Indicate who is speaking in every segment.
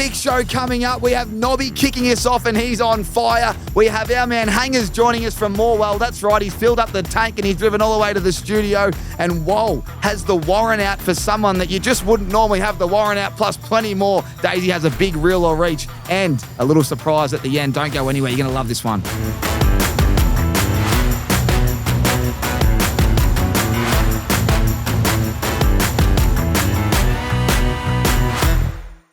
Speaker 1: big show coming up. We have Nobby kicking us off and he's on fire. We have our man Hangers joining us from Morwell. That's right, he's filled up the tank and he's driven all the way to the studio. And whoa, has the warrant out for someone that you just wouldn't normally have the warrant out, plus plenty more. Daisy has a big reel or reach and a little surprise at the end. Don't go anywhere, you're going to love this one.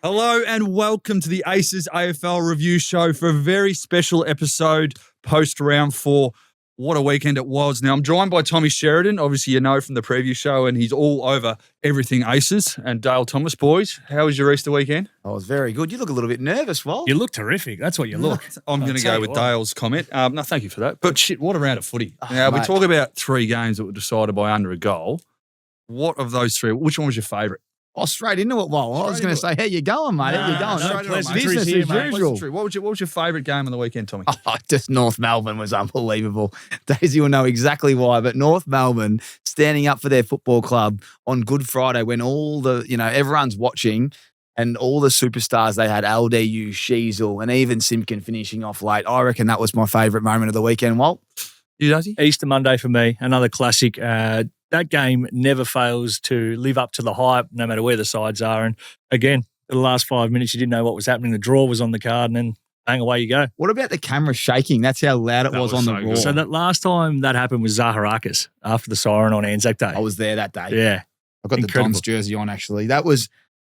Speaker 2: Hello and welcome to the Aces AFL review show for a very special episode post round 4. What a weekend it was. Now, I'm joined by Tommy Sheridan, obviously you know from the preview show, and he's all over everything Aces. And Dale Thomas, boys, how was your Easter weekend?
Speaker 1: Oh, it was very good. You look a little bit nervous, Walt.
Speaker 3: You look terrific. That's what you look.
Speaker 2: I'm going to go with Dale's comment. No, thank you for that. But shit, what a round of footy. Now, we talk about 3 games that were decided by under a goal. What of those 3, which one was your favourite?
Speaker 1: Oh, straight into it, Walt. I was going to say, how you going, mate? How you going?
Speaker 3: No,
Speaker 1: Business as usual.
Speaker 2: What was your favourite game on the weekend, Tommy?
Speaker 1: Oh, just North Melbourne was unbelievable. Daisy will know exactly why, but North Melbourne standing up for their football club on Good Friday when all the, everyone's watching and all the superstars they had, LDU, Sheasel, and even Simpkin finishing off late. I reckon that was my favourite moment of the weekend, Walt.
Speaker 2: You, Daisy?
Speaker 3: Easter Monday for me, another classic. That game never fails to live up to the hype, no matter where the sides are. And again, the last 5 minutes, you didn't know what was happening. The draw was on the card, and then bang, away you go.
Speaker 1: What about the camera shaking? That's how loud it was on the raw.
Speaker 3: So that last time that happened was Zaharakis after the siren on Anzac Day.
Speaker 1: I was there that day.
Speaker 3: Yeah.
Speaker 1: I got the Dons jersey on, actually.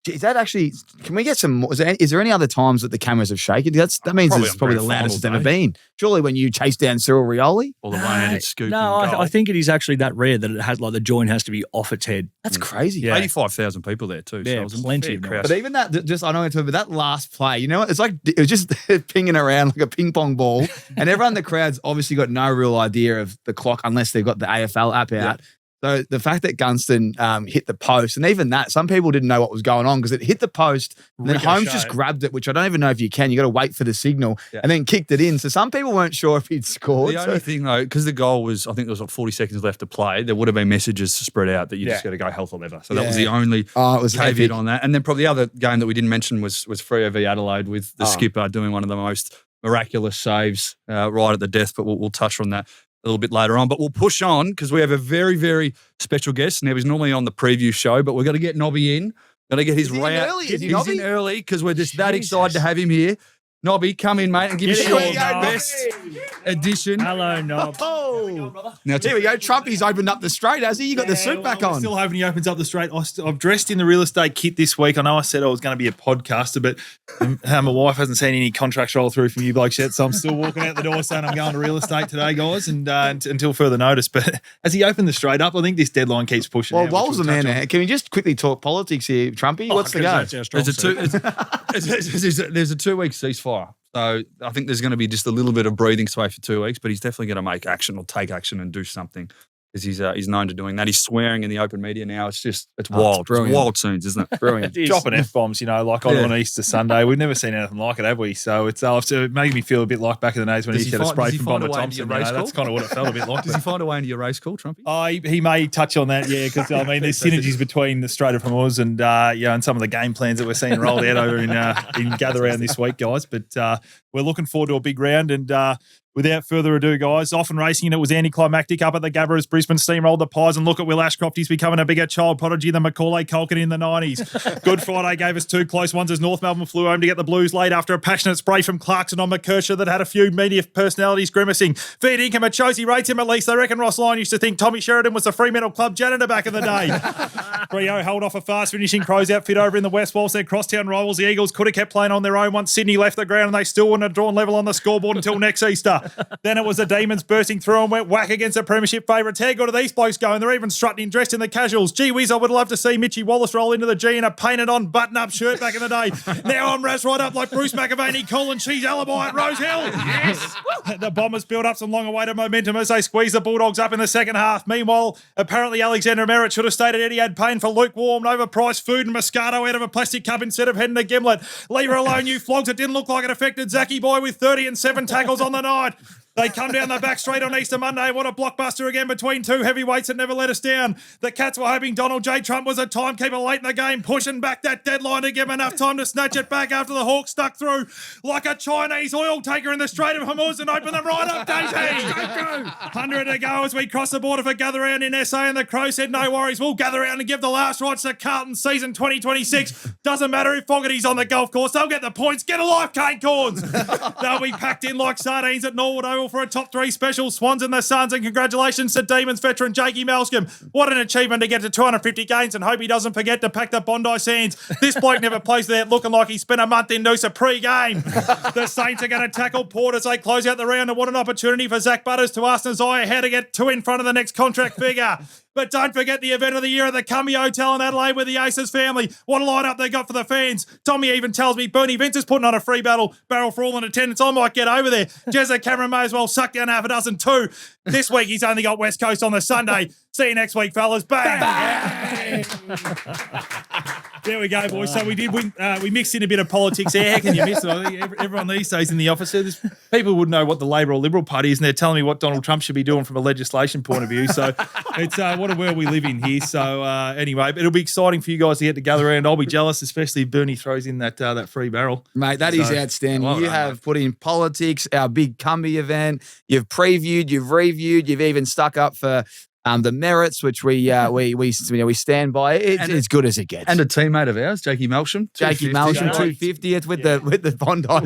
Speaker 1: Is that actually, can we get some more? Is there any other times that the cameras have shaken? That means it's probably the loudest it's ever been. Surely when you chase down Cyril Rioli?
Speaker 2: Or the one-handed scoop.
Speaker 3: No, I think it is actually that rare that it has, like, the joint has to be off its head.
Speaker 1: That's crazy.
Speaker 3: Yeah.
Speaker 2: 85,000 people there too.
Speaker 3: Yeah,
Speaker 2: so
Speaker 3: plenty of
Speaker 2: crowd.
Speaker 1: But even that, I know it's, but that last play, you know what? It's like, it was just pinging around like a ping pong ball. And everyone in the crowd's obviously got no real idea of the clock unless they've got the AFL app out. Yeah. So the fact that Gunston hit the post, and even that, some people didn't know what was going on because it hit the post, and then Holmes just grabbed it, which I don't even know if you can. You got to wait for the signal, and then kicked it in. So some people weren't sure if he'd scored.
Speaker 2: The only thing though, because the goal was, I think there was like 40 seconds left to play, there would have been messages to spread out that you just got to go health or leather. So that was the only caveat on that. And then probably the other game that we didn't mention was Freo v Adelaide with the skipper doing one of the most miraculous saves right at the death, but we'll touch on that a little bit later on. But we'll push on because we have a very, very special guest. Now, he's normally on the preview show, but we've got to get Nobby in. Got to get his round. He's in early because we're just that excited to have him here. Nobby, come in, mate, and give us your best edition.
Speaker 3: Hello, Nob.
Speaker 1: Oh. Now, here we go. Trumpy's opened up the straight, has he? You got the suit back on.
Speaker 4: Still hoping he opens up the straight. I've dressed in the real estate kit this week. I know I said I was going to be a podcaster, but my wife hasn't seen any contracts roll through from you blokes yet, so I'm still walking out the door saying I'm going to real estate today, guys, and until further notice. But as he opened the straight up, I think this deadline keeps pushing.
Speaker 1: Well, Wal's the man there. Can we just quickly talk politics here, Trumpy? What's the go?
Speaker 2: There's a 2-week ceasefire. So I think there's going to be just a little bit of breathing space for 2 weeks, but he's definitely going to make action or take action and do something because he's known to doing that. He's swearing in the open media now. It's wild. It's wild scenes, isn't it?
Speaker 1: Brilliant.
Speaker 4: Dropping F-bombs, like on Easter Sunday. We've never seen anything like it, have we? So it's made me feel a bit like back in the days when he used to get a spray from Bomber Thompson. That's kind of what it felt a bit like.
Speaker 2: Does he find a way into your race call, Trumpy?
Speaker 4: He may touch on that, yeah, because there's synergies between the Straight from us and and some of the game plans that we're seeing rolled out over in Gather Round this week, guys. But we're looking forward to a big round and. Without further ado, guys, often racing and it was anticlimactic up at the Gabba as Brisbane steamrolled the Pies and look at Will Ashcroft. He's becoming a bigger child prodigy than Macaulay Culkin in the 90s. Good Friday gave us 2 close ones as North Melbourne flew home to get the Blues late after a passionate spray from Clarkson on McKershaw that had a few media personalities grimacing. Fair income at Chosey rates him at least. They reckon Ross Lyon used to think Tommy Sheridan was the Fremantle Club janitor back in the day. Freo held off a fast finishing Crows outfit over in the West whilst their crosstown rivals, the Eagles, could have kept playing on their own once Sydney left the ground and they still wouldn't have drawn level on the scoreboard until next Easter. Then it was the Demons bursting through and went whack against the Premiership favourites. How good are these blokes going? They're even strutting dressed in the casuals. Gee whiz, I would love to see Mitchie Wallace roll into the G in a painted-on button-up shirt back in the day. Now I'm Raz right up like Bruce McAvaney, Colin Cheese Alibi at Rose Hill. Yes! The Bombers build up some long-awaited momentum as they squeeze the Bulldogs up in the second half. Meanwhile, apparently Alexander Merritt should have stayed at Etihad paying for lukewarm, overpriced food and Moscato out of a plastic cup instead of heading to Gimlet. Leave her alone, you flogs. It didn't look like it affected Zachy Boy with 30 and 7 tackles on the night. They come down the back straight on Easter Monday. What a blockbuster again between two heavyweights that never let us down. The Cats were hoping Donald J. Trump was a timekeeper late in the game, pushing back that deadline to give him enough time to snatch it back after the Hawks stuck through like a Chinese oil taker in the Strait of Hormuz and opened them right up, Daisy. 100 to go as we cross the border for Gather Round in SA, and the Crow said, no worries, we'll gather round and give the last rights to Carlton season 2026. Doesn't matter if Fogarty's on the golf course, they'll get the points. Get a life, Cane Corns. They'll be packed in like sardines at Norwood Oval for a top 3 special. Swans and the Suns, and congratulations to Demons veteran Jakey Malscombe. What an achievement to get to 250 games, and hope he doesn't forget to pack the Bondi Sands. This bloke never plays without looking like he spent a month in Noosa pre-game. The Saints are going to tackle Port as they close out the round, and what an opportunity for Zach Butters to ask Nazaya how to get 2 in front of the next contract figure. But don't forget the event of the year at the Cumbie Hotel in Adelaide with the Aces family. What a lineup they got for the fans. Tommy even tells me Bernie Vince is putting on a free barrel for all in attendance. I might get over there. Jezza Cameron may as well suck down half a dozen too. This week he's only got West Coast on the Sunday. See you next week, fellas. Bang! Bang! There we go, boys. So we did win. We mixed in a bit of politics there. How can you miss it? I think everyone these days in the office, people would know what the Labor or Liberal Party is, and they're telling me what Donald Trump should be doing from a legislation point of view. So it's what a world we live in here. So anyway, it'll be exciting for you guys to get to gather around. I'll be jealous, especially if Bernie throws in that free barrel.
Speaker 1: Mate, that is outstanding. You have put in politics, our big Cumbie event. You've previewed, you've reviewed, you've even stuck up for the merits, which we stand by. It's good as it gets.
Speaker 2: And a teammate of ours, Jakey Malscombe.
Speaker 1: 250th with the Bondi.
Speaker 4: I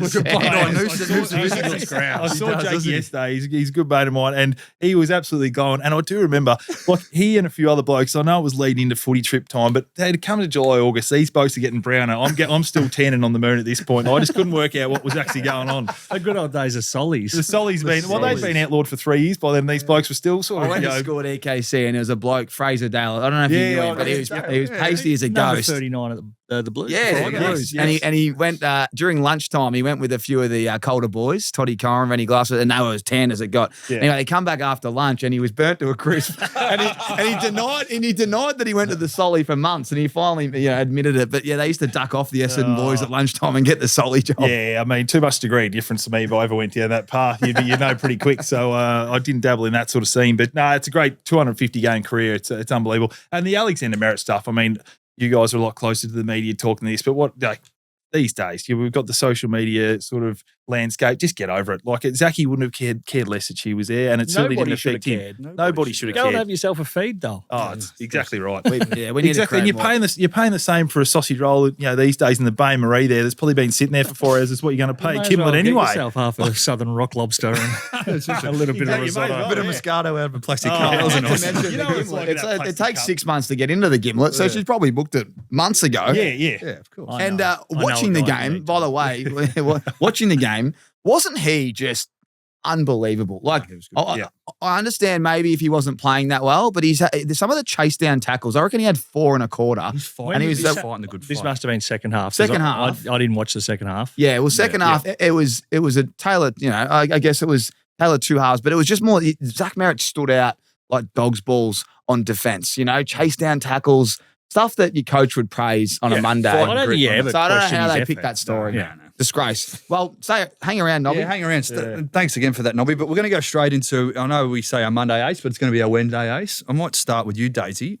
Speaker 4: saw Jakey yesterday. He's a good mate of mine, and he was absolutely gone. And I do remember, like he and a few other blokes. I know it was leading into footy trip time, but they'd come to July, August. These blokes are getting browner. I'm still tanning on the moon at this point. I just couldn't work out what was actually going on.
Speaker 3: The good old days of Sollies.
Speaker 4: The Sollies they'd been outlawed for 3 years by then. These blokes were still sort of
Speaker 1: scored EKC, and there was a bloke, Fraser Dale. I don't know if you knew him, but he was pasty as a ghost.
Speaker 3: 39 at the Blues.
Speaker 1: Yeah, the Blues. Yes. And he went during lunchtime. He went with a few of the Calder boys, Toddy Coram, Rennie Glasser, and they were as tan as it got. Yeah. Anyway, they come back after lunch, and he was burnt to a crisp. and he denied that he went to the Solly for months, and he finally admitted it. But yeah, they used to duck off the Essendon boys at lunchtime and get the Solly job.
Speaker 4: Yeah, I mean, too much degree difference to me if I ever went down that path. You know pretty quick. So I didn't dabble in that sort of scene. But no, it's a great 250 game career. It's unbelievable. And the Alexander Merritt stuff, I mean, you guys are a lot closer to the media talking this, but these days, we've got the social media sort of landscape. Just get over it. Like, Zachy wouldn't have cared less that she was there, and it certainly didn't affect him. Nobody should have cared.
Speaker 3: Go and have yourself a feed, though.
Speaker 4: Oh, it's exactly right.
Speaker 1: We need
Speaker 4: exactly. And you're paying the same for a sausage roll. These days in the Bay Marie there, there's probably been sitting there for 4 hours. Is what you're going to pay. Kimble it anyway.
Speaker 3: Get yourself half a southern rock lobster and a little bit of risotto.
Speaker 2: A bit of Moscato out of a plastic cup. That wasn't awesome.
Speaker 1: It takes 6 months to get into the gimlet, so she's probably booked it months ago.
Speaker 4: Yeah,
Speaker 2: of course.
Speaker 1: And watching the game, by the way, watching the game, wasn't he just unbelievable? Like, I understand maybe if he wasn't playing that well, but some of the chase down tackles, I reckon he had 4 and a quarter.
Speaker 2: He's fighting the good fight.
Speaker 3: This must have been second half.
Speaker 1: Second half.
Speaker 3: I didn't watch the second half.
Speaker 1: Yeah, well, second half, it was a tale of, I guess it was tale of two halves, but it was just more, Zach Merritt stood out like dog's balls on defense, chase down tackles, stuff that your coach would praise on a Monday.
Speaker 3: I don't know
Speaker 1: how they picked that story.
Speaker 2: No.
Speaker 1: Disgrace. Well, hang around, Nobby.
Speaker 2: Yeah, hang around. Thanks again for that, Nobby. But we're going to go straight into, I know we say our Monday ace, but it's going to be our Wednesday ace. I might start with you, Daisy.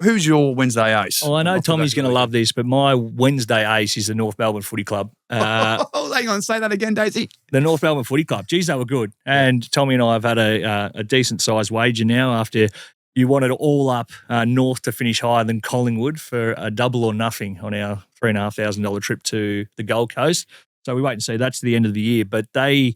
Speaker 2: Who's your Wednesday ace?
Speaker 3: Well, I know Tommy's going to love this, but my Wednesday ace is the North Melbourne Footy Club.
Speaker 1: Hang on, say that again, Daisy.
Speaker 3: The North Melbourne Footy Club. Geez, they were good. And Tommy and I have had a decent-sized wager now after you wanted all up north to finish higher than Collingwood for a double or nothing on our $3,500 trip to the Gold Coast. So we wait and see. That's the end of the year. But the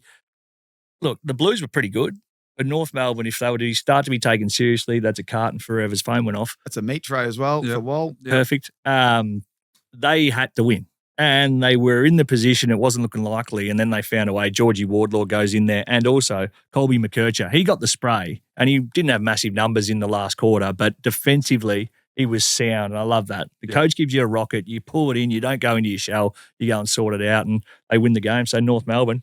Speaker 3: Blues were pretty good. But North Melbourne, if they were to start to be taken seriously, that's a Carton Forever's phone went off.
Speaker 1: That's a meat tray as well for Wall.
Speaker 3: Yep. Perfect. They had to win. And they were in the position, it wasn't looking likely, and then they found a way. Georgie Wardlaw goes in there, and also Colby McKercher. He got the spray, and he didn't have massive numbers in the last quarter, but defensively, he was sound, and I love that. The coach gives you a rocket, you pull it in, you don't go into your shell, you go and sort it out, and they win the game. So North Melbourne,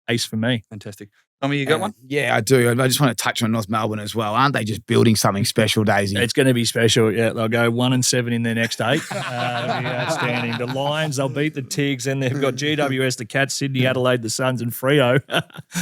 Speaker 3: ace for me.
Speaker 2: Fantastic. Tommy, you got one?
Speaker 1: Yeah, I do. I just want to touch on North Melbourne as well. Aren't they just building something special, Daisy?
Speaker 3: It's going to be special. Yeah, they'll go 1-7 in their next 8. It'll be outstanding. The Lions, they'll beat the Tigs, and they've got GWS, the Cats, Sydney, Adelaide, the Suns, and Freo.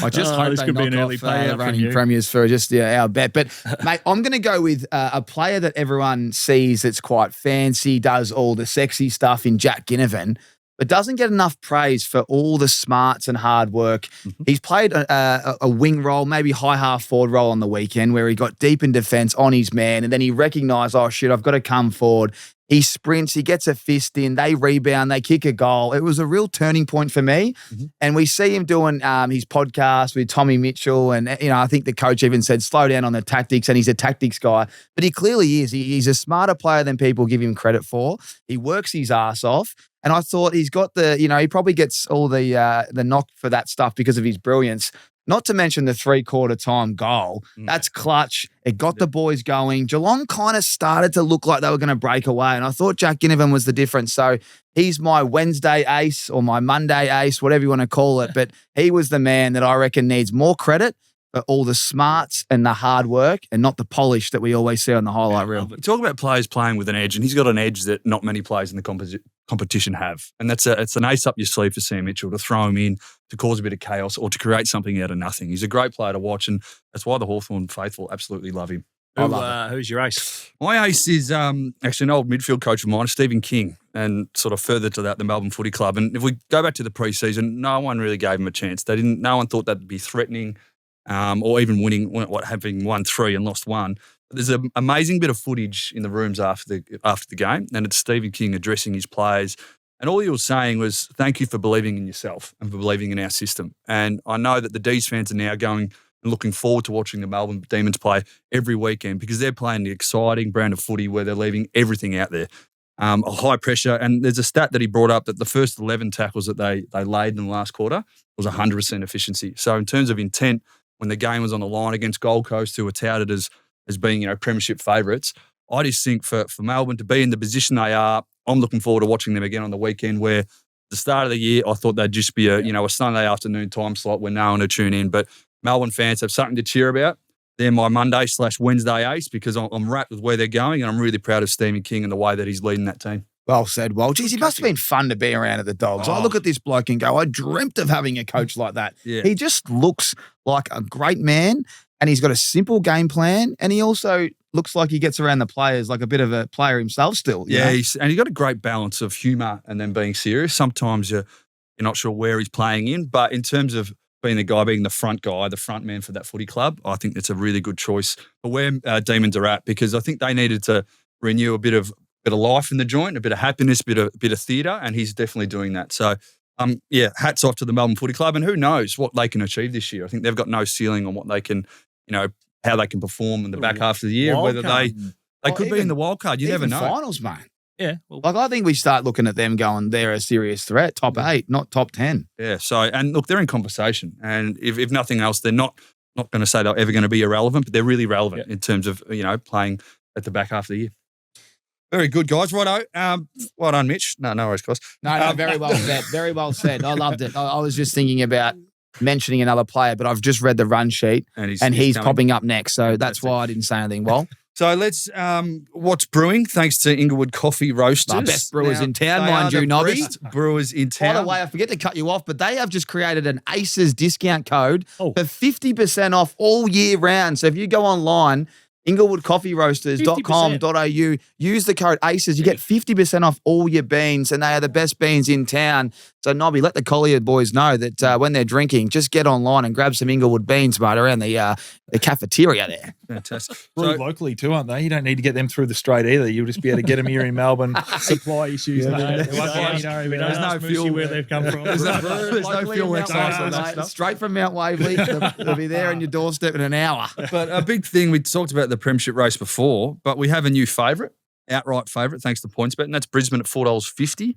Speaker 1: I just hope
Speaker 3: this
Speaker 1: they
Speaker 3: could be
Speaker 1: knock
Speaker 3: an early
Speaker 1: off
Speaker 3: payout from
Speaker 1: running
Speaker 3: you.
Speaker 1: premiers for just our bet. But, mate, I'm going to go with a player that everyone sees that's quite fancy, does all the sexy stuff in Jack Ginnivan, but doesn't get enough praise for all the smarts and hard work. He's played a wing role, maybe high half forward role on the weekend where he got deep in defence on his man, and then he recognised, oh, shit, I've got to come forward. He sprints, he gets a fist in, they rebound, they kick a goal. It was a real turning point for me. And we see him doing his podcast with Tommy Mitchell. And, I think the coach even said, slow down on the tactics, and he's a tactics guy. But he clearly is. He's a smarter player than people give him credit for. He works his ass off. And I thought he's got he probably gets all the knock for that stuff because of his brilliance. Not to mention the 3/4 time goal. That's clutch. It got the boys going. Geelong kind of started to look like they were going to break away. And I thought Jack Ginnivan was the difference. So he's my Wednesday ace or my Monday ace, whatever you want to call it. But he was the man that I reckon needs more credit for all the smarts and the hard work and not the polish that we always see on the highlight reel.
Speaker 2: Talk about players playing with an edge, and he's got an edge that not many players in the competition have. And it's an ace up your sleeve for Sam Mitchell to throw him in, to cause a bit of chaos or to create something out of nothing. He's a great player to watch, and that's why the Hawthorn faithful absolutely love him.
Speaker 3: Who's your ace?
Speaker 2: My ace is actually an old midfield coach of mine, Stephen King, and sort of further to that, the Melbourne Footy Club. And if we go back to the pre-season, no one really gave him a chance. No one thought that'd be threatening. Or even winning, having won 3 and lost 1. But there's an amazing bit of footage in the rooms after the game, and it's Stephen King addressing his players. And all he was saying was, thank you for believing in yourself and for believing in our system. And I know that the Dees fans are now going and looking forward to watching the Melbourne Demons play every weekend because they're playing the exciting brand of footy where they're leaving everything out there. A high pressure. And there's a stat that he brought up that the first 11 tackles that they laid in the last quarter was 100% efficiency. So in terms of intent, when the game was on the line against Gold Coast, who were touted as being, Premiership favourites, I just think for Melbourne to be in the position they are, I'm looking forward to watching them again on the weekend where at the start of the year, I thought they'd just be a Sunday afternoon time slot where no one would tune in. But Melbourne fans have something to cheer about. They're my Monday/Wednesday ace because I'm wrapped with where they're going, and I'm really proud of Stephen King and the way that he's leading that team.
Speaker 1: Well said. Well, geez, it must have been fun to be around at the Dogs. I look at this bloke and go, I dreamt of having a coach like that.
Speaker 2: Yeah.
Speaker 1: He just looks like a great man, and he's got a simple game plan, and he also looks like he gets around the players like a bit of a player himself still.
Speaker 2: Yeah, he's got a great balance of humour and then being serious. Sometimes you're not sure where he's playing in, but in terms of being the front guy, the front man for that footy club, I think it's a really good choice for where Demons are at because I think they needed to renew a bit of life in the joint, a bit of happiness, a bit of theatre, and he's definitely doing that. So, hats off to the Melbourne Footy Club, and who knows what they can achieve this year. I think they've got no ceiling on what they can, how they can perform in the back half of the year, whether they could be in the wild card. You never know.
Speaker 1: Finals, mate.
Speaker 3: Yeah.
Speaker 1: Well, I think we start looking at them going, they're a serious threat, top 8, not top 10.
Speaker 2: Yeah. So, and look, they're in conversation, and if nothing else, they're not going to say they're ever going to be irrelevant, but they're really relevant in terms of playing at the back half of the year. Very good, guys. Righto. Well done, Mitch. No worries, Cos.
Speaker 1: No, very well said. Very well said. I loved it. I was just thinking about mentioning another player, but I've just read the run sheet and he's popping up next. So that's why I didn't say anything. Well,
Speaker 2: so let's watch brewing. Thanks to Inglewood Coffee Roasters.
Speaker 1: The best brewers in town, mind you, Nobby.
Speaker 2: Brewers in town.
Speaker 1: By the way, I forget to cut you off, but they have just created an Aces discount code for 50% off all year round. So if you go online, inglewoodcoffeeroasters.com.au. Use the code ACES. You get 50% off all your beans, and they are the best beans in town. So, Nobby, let the Collier boys know that when they're drinking, just get online and grab some Inglewood beans, mate, around the cafeteria there.
Speaker 2: Fantastic.
Speaker 4: Brewed locally too, aren't they? You don't need to get them through the strait either. You'll just be able to get them here in Melbourne. Supply issues.
Speaker 3: There's no fuel where they've come from.
Speaker 2: There's no fuel excise on that stuff.
Speaker 1: Straight from Mount Waverley. They'll be there on your doorstep in an hour.
Speaker 2: But a big thing, we talked about the Premiership race before, but we have a new favourite, outright favourite, thanks to PointsBet, and that's Brisbane at $4.50.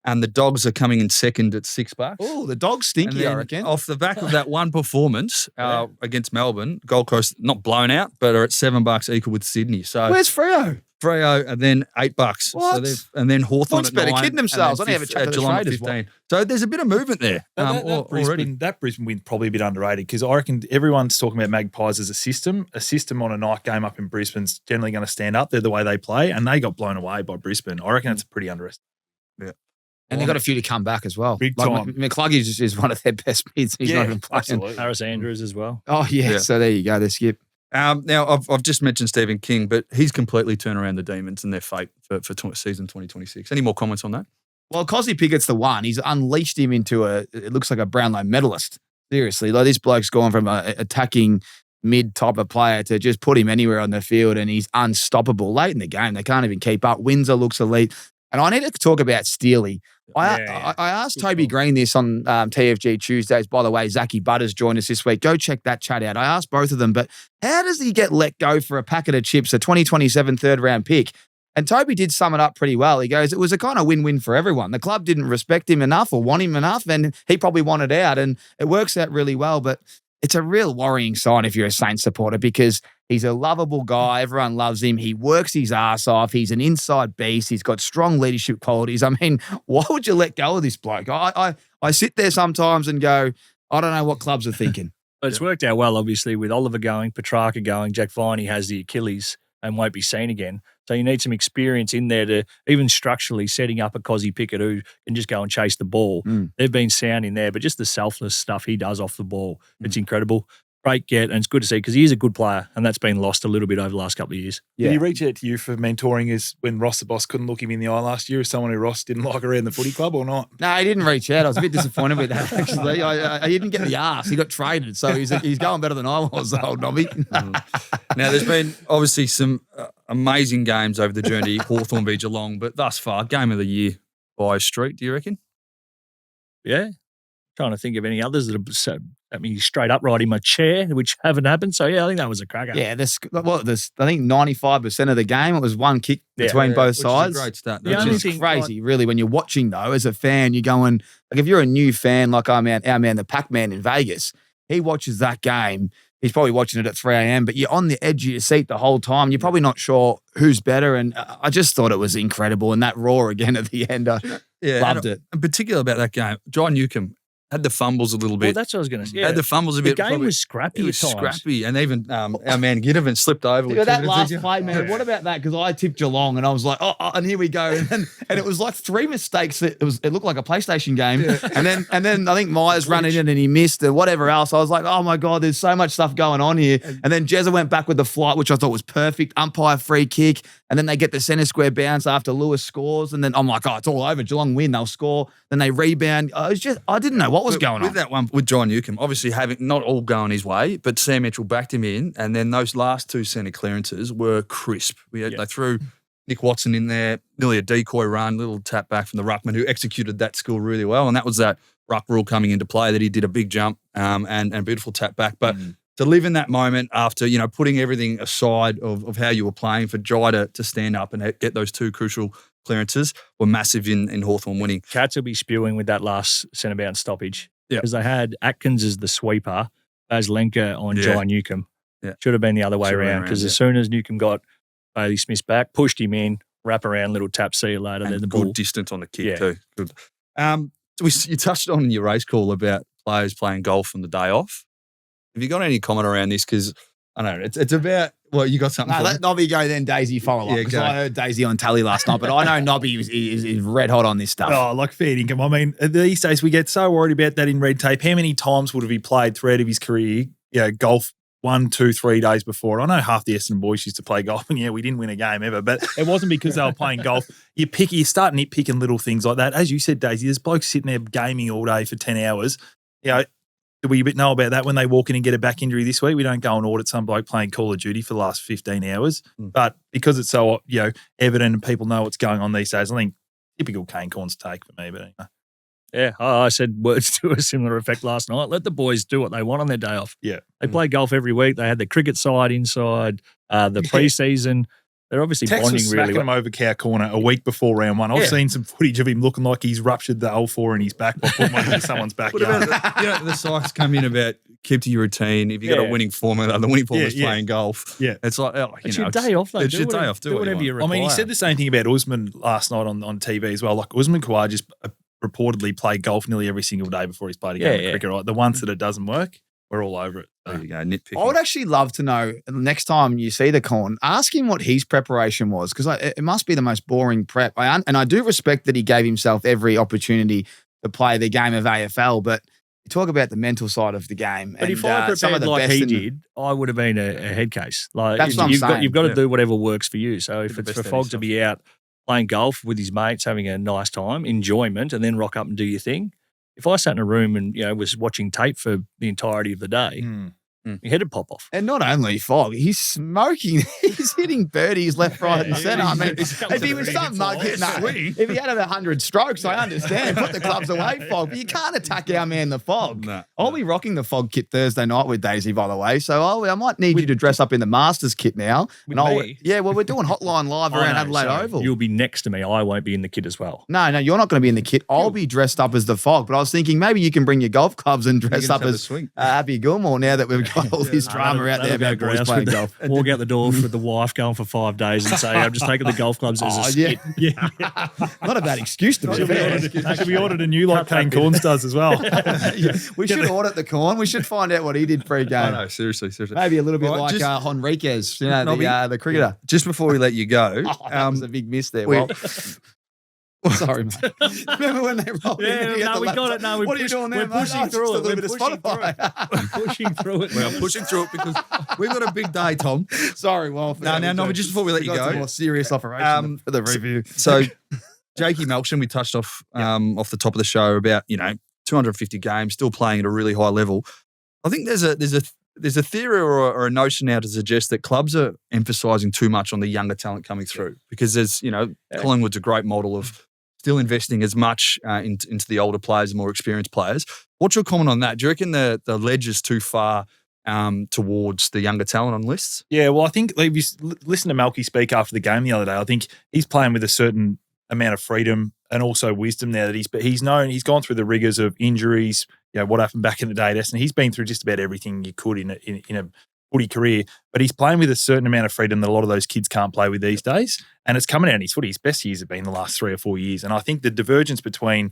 Speaker 2: And the Dogs are coming in second at $6.
Speaker 1: Oh, the Dogs stinky, I reckon.
Speaker 2: Off the back of that one performance against Melbourne, Gold Coast not blown out, but are at $7 equal with Sydney. So
Speaker 1: where's Freo?
Speaker 2: Freo and then $8.
Speaker 1: What?
Speaker 2: So and then Hawthorn
Speaker 1: Thoughts
Speaker 2: at
Speaker 1: better
Speaker 2: 9.
Speaker 1: kidding themselves. I
Speaker 2: and then
Speaker 1: don't have a chat to the
Speaker 2: Geelong at
Speaker 1: traders.
Speaker 2: 15. So there's a bit of movement there already.
Speaker 4: That Brisbane win probably a bit underrated because I reckon everyone's talking about Magpies as a system. A system on a night game up in Brisbane's generally going to stand up. They're the way they play, and they got blown away by Brisbane. I reckon it's pretty underestimated.
Speaker 2: Yeah.
Speaker 1: And they've got a few to come back as well.
Speaker 4: Big time.
Speaker 1: McCluggage is one of their best mids. He's not even playing.
Speaker 4: Absolutely.
Speaker 3: Harris Andrews as well.
Speaker 1: Oh, yeah. So there you go. They skip.
Speaker 2: Now, I've just mentioned Stephen King, but he's completely turned around the Demons and their fate for season 2026. Any more comments on that?
Speaker 1: Well, Cosy Pickett's the one. He's unleashed him into it looks like a Brownlow medalist. Seriously. Like this bloke's gone from an attacking mid type of player to just put him anywhere on the field and he's unstoppable. Late in the game, they can't even keep up. Windsor looks elite. And I need to talk about Steely. I asked Toby Green this on TFG Tuesdays. By the way, Zachy Butters joined us this week. Go check that chat out. I asked both of them, but how does he get let go for a packet of chips, a 2027 third-round pick? And Toby did sum it up pretty well. He goes, it was a kind of win-win for everyone. The club didn't respect him enough or want him enough, and he probably wanted out, and it works out really well. But it's a real worrying sign if you're a Saints supporter because he's a lovable guy. Everyone loves him. He works his ass off. He's an inside beast. He's got strong leadership qualities. I mean, why would you let go of this bloke? I sit there sometimes and go, I don't know what clubs are thinking.
Speaker 3: But it's worked out well, obviously, with Oliver going, Petrarca going, Jack Viney has the Achilles and won't be seen again. So you need some experience in there to even structurally setting up a Cosy Pickett who can just go and chase the ball. They've been sound in there, but just the selfless stuff he does off the ball, it's incredible. Great get, and it's good to see because he is a good player, and that's been lost a little bit over the last couple of years.
Speaker 4: Did he reach out to you for mentoring as when Ross the boss couldn't look him in the eye last year as someone who Ross didn't like around the footy club or not?
Speaker 1: No, he didn't reach out. I was a bit disappointed with that, actually. He didn't get the arse. He got traded, so he's going better than I was, old Nobby.
Speaker 2: Now, there's been obviously some amazing games over the journey, Hawthorn v Geelong, but thus far, game of the year by Street, do you reckon?
Speaker 3: Yeah. Trying to think of any others that have at me straight upright in my chair, which haven't happened. So, yeah, I think that was a cracker.
Speaker 1: Yeah, I think 95% of the game, it was one kick between both sides.
Speaker 2: Which is a great stat.
Speaker 1: Which is crazy, really, when you're watching, though, as a fan, you're going, like, if you're a new fan, like our man, the Pac-Man in Vegas, he watches that game. He's probably watching it at 3 a.m., but you're on the edge of your seat the whole time. You're probably not sure who's better. And I just thought it was incredible. And that roar again at the end, I loved it.
Speaker 2: In particular about that game, John Newcomb had the fumbles a little bit.
Speaker 3: Well, that's what I was going to say.
Speaker 2: Had the fumbles a bit.
Speaker 3: The game was scrappy.
Speaker 2: It was
Speaker 3: at times.
Speaker 2: scrappy. And even our man Ginnivan slipped over.
Speaker 1: With that last play, man, what about that? Because I tipped Geelong and I was like, oh, and here we go. And it was like 3 mistakes. It looked like a PlayStation game. Yeah. And then I think Myers ran in and he missed and whatever else. I was like, oh my God, there's so much stuff going on here. And then Jezza went back with the flight, which I thought was perfect. Umpire free kick. And then they get the centre square bounce after Lewis scores. And then I'm like, oh, it's all over. Geelong win. They'll score. Then they rebound. I didn't know what was going on.
Speaker 2: With that one, with John Newcomb, obviously having not all going his way, but Sam Mitchell backed him in. And then those last 2 centre clearances were crisp. They threw Nick Watson in there, nearly a decoy run, little tap back from the ruckman who executed that skill really well. And that was that ruck rule coming into play that he did a big jump and beautiful tap back. But to live in that moment after, putting everything aside of how you were playing for Jai to stand up and get those 2 crucial clearances were massive in Hawthorn winning.
Speaker 3: Cats will be spewing with that last centre bounce stoppage.
Speaker 2: Yeah.
Speaker 3: Because they had Atkins as the sweeper, as Lenker on Jai Newcomb.
Speaker 2: Yeah.
Speaker 3: Should have been the other way around because as soon as Newcomb got Bailey Smith back, pushed him in, wrap around, little tap, see you later. Then the
Speaker 2: good
Speaker 3: ball.
Speaker 2: distance on the kick too. Good. You touched on your race call about players playing golf on the day off. Have you got any comment around this? Because I know it's about, well, you got something.
Speaker 1: No, let Nobby go then, Daisy follow up. Because I heard Daisy on tally last night, but I know Nobby is red hot on this stuff.
Speaker 4: Oh, like fair income. I mean, these days we get so worried about that in red tape. How many times would have he played throughout of his career, golf 1, 2, 3 days before? I know half the Essendon boys used to play golf, and we didn't win a game ever, but it wasn't because they were playing golf. You start nitpicking little things like that. As you said, Daisy, there's blokes sitting there gaming all day for 10 hours. Do we know about that when they walk in and get a back injury this week? We don't go and audit some bloke playing Call of Duty for the last 15 hours. But because it's so evident and people know what's going on these days, I think typical Kane Corn's take for me. But anyway.
Speaker 3: Yeah, I said words to a similar effect last night. Let the boys do what they want on their day off.
Speaker 4: Yeah.
Speaker 3: They play golf every week. They had the cricket side inside, the preseason. They're obviously
Speaker 4: Tex
Speaker 3: bonding
Speaker 4: was
Speaker 3: really
Speaker 4: smacking
Speaker 3: well.
Speaker 4: him over cow corner a week before round one. I've seen some footage of him looking like he's ruptured the L4 in his back by putting one into someone's backyard.
Speaker 2: The sites come in about keep to your routine. If you've got a winning formula, the winning formula is playing golf.
Speaker 4: Yeah.
Speaker 2: It's like,
Speaker 3: it's your day off, though.
Speaker 2: It's your day off. Do
Speaker 3: whatever you require.
Speaker 4: I mean, he said the same thing about Usman last night on TV as well. Like, Usman Khawaja just reportedly played golf nearly every single day before he's played a game of cricket, right? The ones that it doesn't work, we're all over it.
Speaker 2: There you go, nitpicking.
Speaker 1: I would actually love to know next time you see the corn, ask him what his preparation was because it must be the most boring prep. And I do respect that he gave himself every opportunity to play the game of AFL, but you talk about the mental side of the game.
Speaker 3: But if I prepared like he did, I would have been a head case. Like
Speaker 1: that's what I'm saying.
Speaker 3: You've got to do whatever works for you. So if it's for Fogg to be out playing golf with his mates, having a nice time, enjoyment, and then rock up and do your thing. If I sat in a room and was watching tape for the entirety of the day, your head would pop off.
Speaker 1: And not only Fogg, he's smoking. He's hitting birdies left, right, and centre. I mean, if he was some mug, if he had 100 strokes, I understand. Put the clubs away, Fogg. But you can't attack our man, the Fogg.
Speaker 2: No.
Speaker 1: I'll be rocking the Fogg kit Thursday night with Daisy, by the way. So I might need you to dress up in the Masters kit now.
Speaker 3: With me?
Speaker 1: Yeah, well, we're doing Hotline Live around Adelaide Oval.
Speaker 3: You'll be next to me. I won't be in the kit as well.
Speaker 1: No, you're not going to be in the kit. I'll be dressed up as the Fogg. But I was thinking maybe you can bring your golf clubs and dress up as Happy Gilmore now that we've got all this drama out there about boys playing golf.
Speaker 3: Walk out the door with the wife going for 5 days and say, I'm just taking the golf clubs as a skit.
Speaker 4: Yeah.
Speaker 1: Not a bad excuse to be fair.
Speaker 4: Should we ordered a new like Kane Corns does as well.
Speaker 1: We should audit the corn. We should find out what he did pre-game.
Speaker 2: I know, seriously.
Speaker 1: Maybe a little bit like Henriquez, the cricketer.
Speaker 2: Just before we let you go.
Speaker 1: That was a big miss there. Sorry, mate. Remember when they rolled in?
Speaker 3: No, we got it. No,
Speaker 1: what are you doing there,
Speaker 3: we're pushing through it.
Speaker 1: We're
Speaker 3: pushing through it.
Speaker 2: We're pushing through it because we've got a big day, Tom.
Speaker 1: Sorry, well.
Speaker 2: No, just before we let you go.
Speaker 1: It's a more serious operation for the review.
Speaker 2: So, Jakey Melksham, we touched off the top of the show about, 250 games, still playing at a really high level. I think there's a theory or a notion now to suggest that clubs are emphasising too much on the younger talent coming through because there's, Collingwood's a great model of still investing as much into the older players, the more experienced players. What's your comment on that? Do you reckon the ledge is too far towards the younger talent on lists?
Speaker 4: Yeah, well, I think if you listen to Malky speak after the game the other day, I think he's playing with a certain amount of freedom and also wisdom now that he's gone through the rigors of injuries, what happened back in the day, and he's been through just about everything you could in a footy career, but he's playing with a certain amount of freedom that a lot of those kids can't play with these days. And it's coming out in his footy. His best years have been the last 3 or 4 years. And I think the divergence between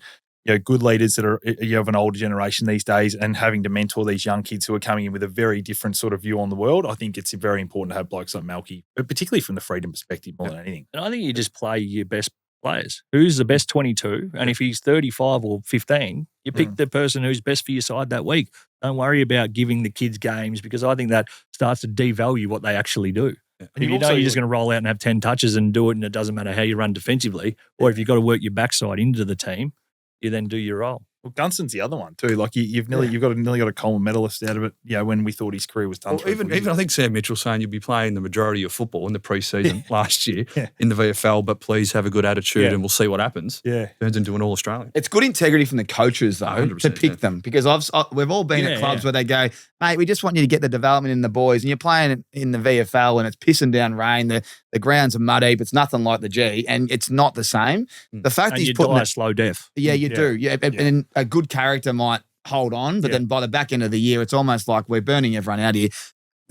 Speaker 4: good leaders that are of an older generation these days and having to mentor these young kids who are coming in with a very different sort of view on the world, I think it's very important to have blokes like Malky, but particularly from the freedom perspective more than anything.
Speaker 3: And I think you just play your best players. Who's the best 22? And if he's 35 or 15, you pick the person who's best for your side that week. Don't worry about giving the kids games because I think that starts to devalue what they actually do. Yeah. And if you're just going to roll out and have 10 touches and do it and it doesn't matter how you run defensively, or if you've got to work your backside into the team, you then do your role.
Speaker 4: Well, Gunston's the other one too. Like you've nearly got a Coleman medalist out of it. When we thought his career was done.
Speaker 2: Well, even I think Sam Mitchell saying you'll be playing the majority of football in the pre-season last year in the VFL, but please have a good attitude and we'll see what happens.
Speaker 4: Yeah,
Speaker 2: turns into an All Australian.
Speaker 1: It's good integrity from the coaches though to pick them because we've all been at clubs where they go, mate, we just want you to get the development in the boys, and you're playing in the VFL and it's pissing down rain. The grounds are muddy, but it's nothing like the G, and it's not the same. The fact that he's putting
Speaker 3: die a slow death.
Speaker 1: Yeah, you do. Yeah, and a good character might hold on, but then by the back end of the year, it's almost like we're burning everyone out here.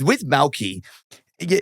Speaker 1: With Malky,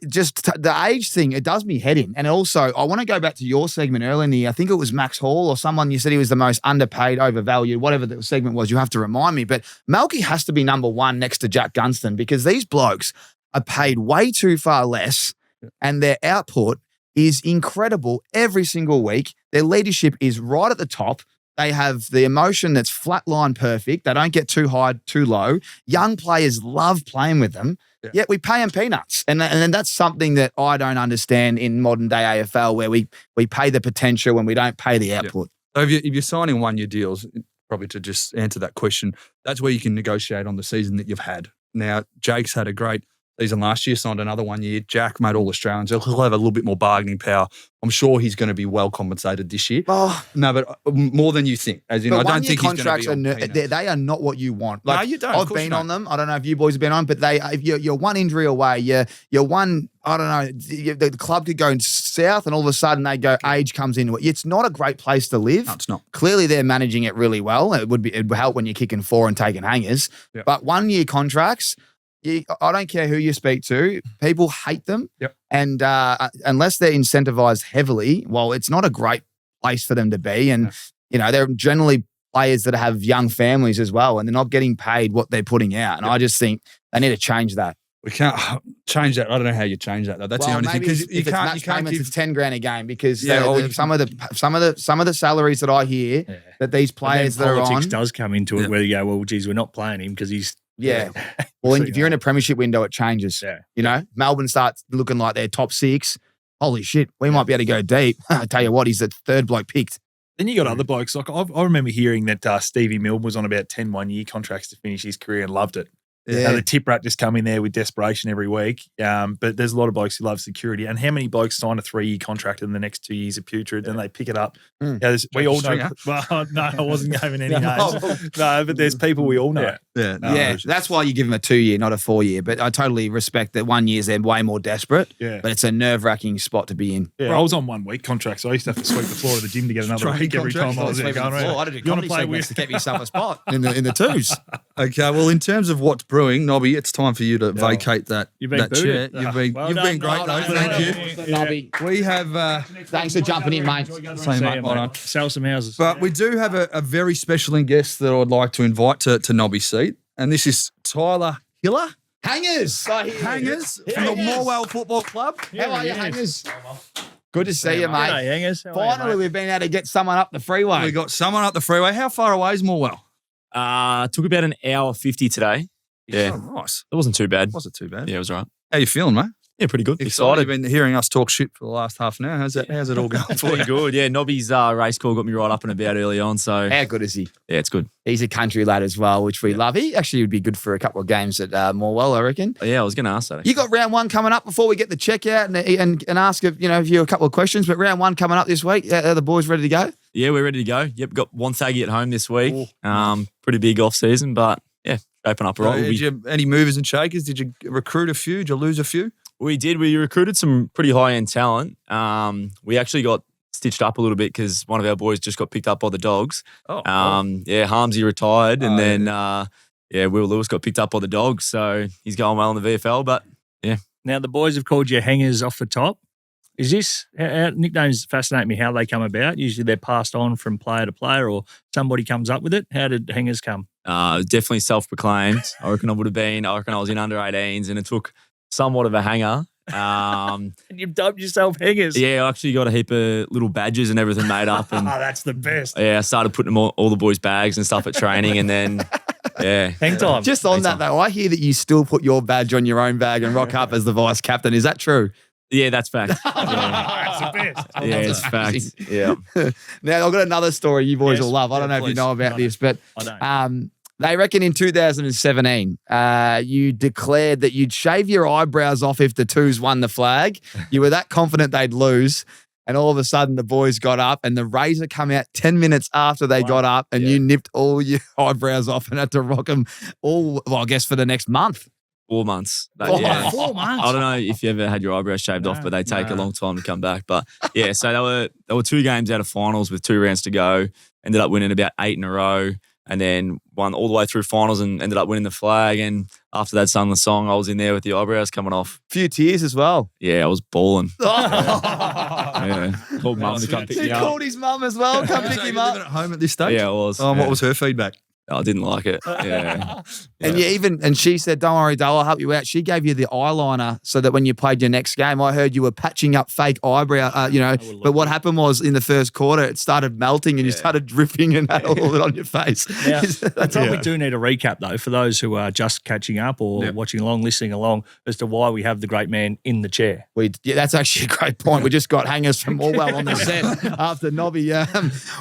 Speaker 1: just the age thing, it does me head in. And also, I want to go back to your segment earlier in the year. I think it was Max Hall or someone, you said he was the most underpaid, overvalued, whatever the segment was, you have to remind me. But Malky has to be number one next to Jack Gunston because these blokes are paid way too far less and their output is incredible every single week. Their leadership is right at the top. They have the emotion that's flatline perfect. They don't get too high, too low. Young players love playing with them, yet we pay them peanuts. And that's something that I don't understand in modern day AFL where we pay the potential when we don't pay the output.
Speaker 2: So if you're signing one-year deals, probably to just answer that question, that's where you can negotiate on the season that you've had. Now, Jake's had a great season last year, signed another 1 year. Jack made all Australians. He'll have a little bit more bargaining power. I'm sure he's going to be well compensated this year.
Speaker 1: Oh,
Speaker 2: No, but more than you think. As in, I don't think he's going to
Speaker 1: contracts
Speaker 2: be on peanuts.
Speaker 1: they are not what you want.
Speaker 2: No, you don't.
Speaker 1: I've been on them. I don't know if you boys have been on, but if you're one injury away. You're one. I don't know. The club could go south, and all of a sudden they go. Age comes into it. It's not a great place to live.
Speaker 2: No, it's not.
Speaker 1: Clearly, they're managing it really well. It would help when you're kicking 4 and taking hangers.
Speaker 2: Yep.
Speaker 1: But 1 year contracts. I don't care who you speak to. People hate them.
Speaker 2: Yep.
Speaker 1: And unless they're incentivized heavily, well, it's not a great place for them to be. And, they're generally players that have young families as well, and they're not getting paid what they're putting out. And I just think they need to change that.
Speaker 2: We can't change that. I don't know how you change that though. That's the only thing, because you can't give.
Speaker 1: It's $10,000 a game because some of the salaries that I hear that these players that are on,
Speaker 3: politics does come into it, where you go, well, geez, we're not playing him because he's.
Speaker 1: Yeah. Well, if you're in a premiership window, it changes.
Speaker 3: Yeah.
Speaker 1: Melbourne starts looking like they're top 6. Holy shit, we might be able to go deep. I tell you what, he's the third bloke picked.
Speaker 4: Then you got other blokes. Like I remember hearing that Stevie Milne was on about 10 1-year contracts to finish his career and loved it.
Speaker 1: Yeah.
Speaker 4: The tip rat just come in there with desperation every week. But there's a lot of blokes who love security. And how many blokes sign a 3-year contract in the next 2 years of putrid, and they pick it up? We all know. Well, no, I wasn't giving any names. No, but there's people we all know.
Speaker 2: Yeah.
Speaker 1: That's why you give him a 2 year, not a 4 year. But I totally respect that 1 year's they're way more desperate.
Speaker 4: Yeah.
Speaker 1: But it's a nerve-wracking spot to be in.
Speaker 4: Yeah, I was on 1 week contract, so I used to have to sweep the floor of the gym to get another week every time I was there going around.
Speaker 1: I did a
Speaker 4: You want
Speaker 1: comedy
Speaker 4: to play
Speaker 1: segments
Speaker 4: with?
Speaker 1: to get yourself a spot in the twos.
Speaker 2: Okay, well, in terms of what's brewing, Nobby, it's time for you to vacate that chair. You've been great, though. Thank you.
Speaker 1: Nobby.
Speaker 2: We have.
Speaker 1: Thanks for jumping in, mate.
Speaker 2: Same, mate. Well done.
Speaker 3: Sell some houses.
Speaker 2: But we do have a very special guest that I would like to invite to Nobby's seat, and this is Tyler Hiller.
Speaker 1: Hangers.
Speaker 2: Hangers from the Morwell Football Club.
Speaker 1: How are you, Hangers? Good to see you, mate.
Speaker 3: G'day, Hangers. How are you,
Speaker 1: Finally,
Speaker 3: mate?
Speaker 1: we've been able to get someone up the freeway.
Speaker 2: We got someone up the freeway. How far away is Morwell?
Speaker 5: Took about an hour 50 today. Yeah.
Speaker 2: Oh, nice.
Speaker 5: It wasn't too bad.
Speaker 2: Wasn't too bad.
Speaker 5: Yeah, it was all right.
Speaker 2: How you feeling, mate?
Speaker 5: Yeah, pretty good.
Speaker 2: Excited.
Speaker 5: Excited.
Speaker 2: You've been hearing us talk shit for the last half an hour. How's it all going for
Speaker 5: Pretty
Speaker 2: you?
Speaker 5: good. Yeah, Nobby's race call got me right up and about early on. So,
Speaker 1: How good is he?
Speaker 5: yeah, it's good.
Speaker 1: He's a country lad as well, which we love. He actually would be good for a couple of games at Morwell, I reckon.
Speaker 5: Yeah, I was going to ask that. Actually.
Speaker 1: You got round 1 coming up before we get the check out and ask if you a couple of questions. But round 1 coming up this week. Are the boys ready to go?
Speaker 5: Yeah, we're ready to go. Yep, got one thaggy at home this week. Pretty big off season, but yeah, open up right.
Speaker 2: Any movers and shakers? Did you recruit a few? Did you lose a few?
Speaker 5: We did. We recruited some pretty high-end talent. We actually got stitched up a little bit because one of our boys just got picked up by the Dogs. Yeah, Harmsy retired, and then Will Lewis got picked up by the Dogs, so he's going well in the VFL. But yeah,
Speaker 3: Now, the boys have called you Hangers off the top. Is this nicknames fascinate me how they come about? Usually they're passed on from player to player, or somebody comes up with it. How did Hangers come?
Speaker 5: definitely self-proclaimed. I reckon I was in under 18s, and it took somewhat of a hanger.
Speaker 3: And you've dubbed yourself Hangers.
Speaker 5: Yeah, I actually got a heap of little badges and everything made up. And
Speaker 3: that's the best.
Speaker 5: yeah, I started putting them all the boys' bags and stuff at training, and then
Speaker 3: hang time.
Speaker 1: Just on that though, I hear that you still put your badge on your own bag and rock up as the vice captain. Is that true?
Speaker 5: Yeah, that's fact.
Speaker 3: That's the best.
Speaker 5: Yeah, it's fact. Yeah.
Speaker 1: Now I've got another story you boys
Speaker 3: Yes.
Speaker 1: will love. I don't know if you
Speaker 3: please.
Speaker 1: know about this, but
Speaker 3: I don't.
Speaker 1: they reckon in 2017, you declared that you'd shave your eyebrows off if the Twos won the flag. You were that confident they'd lose. And all of a sudden, the boys got up and the razor come out 10 minutes after they got up, and you nipped all your eyebrows off and had to rock them all, well, I guess for the next month.
Speaker 5: 4 months. But,
Speaker 1: 4
Speaker 5: yeah.
Speaker 3: 4 months.
Speaker 5: I don't know if you ever had your eyebrows shaved off, but they take a long time to come back. But yeah, so there were 2 games out of finals with 2 rounds to go. Ended up winning about 8 in a row, and then won all the way through finals and ended up winning the flag. And after they'd sung the song, I was in there with the eyebrows coming off.
Speaker 1: Few tears as well.
Speaker 5: Yeah, I was bawling.
Speaker 1: Oh.
Speaker 5: Yeah, called mum to come pick
Speaker 1: He
Speaker 5: me up.
Speaker 1: called his mum as well, come pick him
Speaker 2: living
Speaker 1: up.
Speaker 2: at home at this stage?
Speaker 5: Yeah, I was.
Speaker 2: What
Speaker 5: Yeah.
Speaker 2: was her feedback?
Speaker 5: I didn't like it. Yeah.
Speaker 1: And she said, "Don't worry, Dale, I'll help you out." She gave you the eyeliner so that when you played your next game, I heard you were patching up fake eyebrow, but what happened was in the first quarter, it started melting and you started dripping and had all of it on your face.
Speaker 3: Now, I probably do need a recap, though, for those who are just catching up or watching along, listening along, as to why we have the great man in the chair.
Speaker 1: That's actually a great point. We just got hangers from Morwell on the set after Nobby.